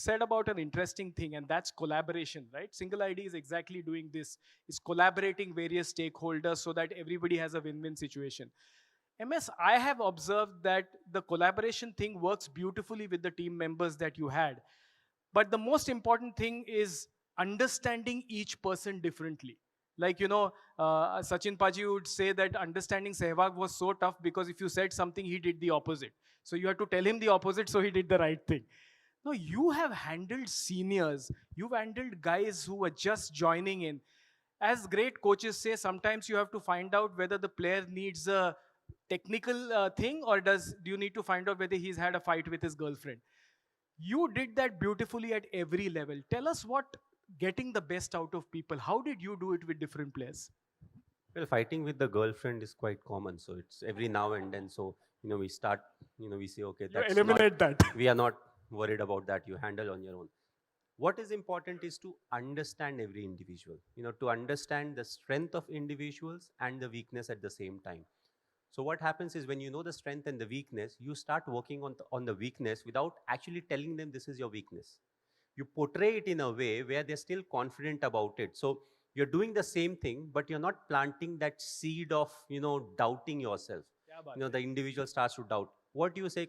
said about an interesting thing, and that's collaboration, right? Single ID is exactly doing this, is collaborating various stakeholders so that everybody has a win-win situation. MS, I have observed that the collaboration thing works beautifully with the team members that you had. But the most important thing is understanding each person differently. Like, Sachin Paji would say that understanding Sehwag was so tough because if you said something, he did the opposite. So you had to tell him the opposite so he did the right thing. No, you have handled seniors, you've handled guys who are just joining in. As great coaches say, sometimes you have to find out whether the player needs a technical thing, or do you need to find out whether he's had a fight with his girlfriend. You did that beautifully at every level. Tell us what getting the best out of people. How did you do it with different players? Well, fighting with the girlfriend is quite common. So it's every now and then. So, we start, we say, okay, You that's not, eliminate that. we are not worried about that. You handle on your own. What is important is to understand every individual, to understand the strength of individuals and the weakness at the same time. So what happens is when you know the strength and the weakness, you start working on the weakness without actually telling them this is your weakness. You portray it in a way where they're still confident about it. So you're doing the same thing, but you're not planting that seed of, doubting yourself. Kya baat The individual starts to doubt. What do you say?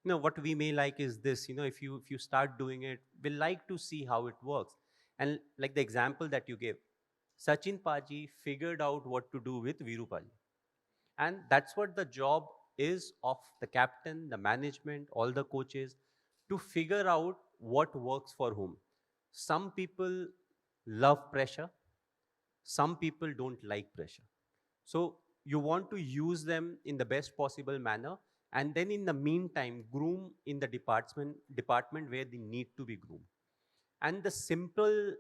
What we may like is this, if you start doing it, we'll like to see how it works. And like the example that you gave, Sachin Paji figured out what to do with Viru Paji. And that's what the job is of the captain, the management, all the coaches, to figure out what works for whom. Some people love pressure, some people don't like pressure. So you want to use them in the best possible manner, and then in the meantime, groom in the department where they need to be groomed. And the simpler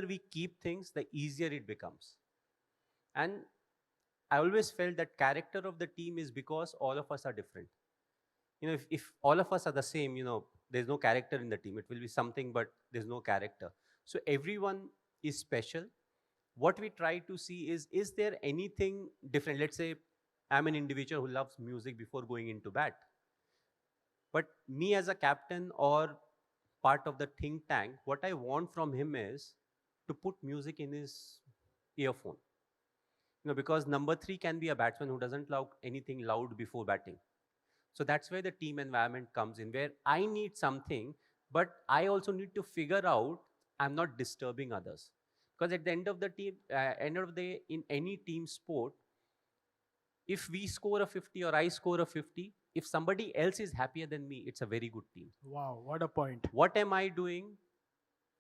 we keep things, the easier it becomes. And I always felt that character of the team is because all of us are different. If all of us are the same, there's no character in the team. It will be something, but there's no character. So everyone is special. What we try to see is there anything different? Let's say I'm an individual who loves music before going into bat. But me as a captain or part of the think tank, what I want from him is to put music in his earphone. Because number three can be a batsman who doesn't love anything loud before batting. So that's where the team environment comes in, where I need something, but I also need to figure out I'm not disturbing others. Because at the end of the end of the day, in any team sport, if we score a 50 or I score a 50, if somebody else is happier than me, it's a very good team. Wow, what a point. What am I doing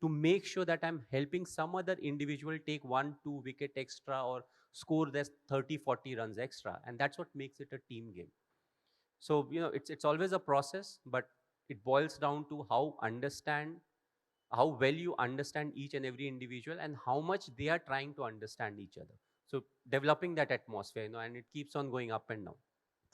to make sure that I'm helping some other individual take 1-2 wicket extra or score this 30-40 runs extra? And that's what makes it a team game. So, it's always a process, but it boils down to how well you understand each and every individual and how much they are trying to understand each other. So developing that atmosphere, and it keeps on going up and down.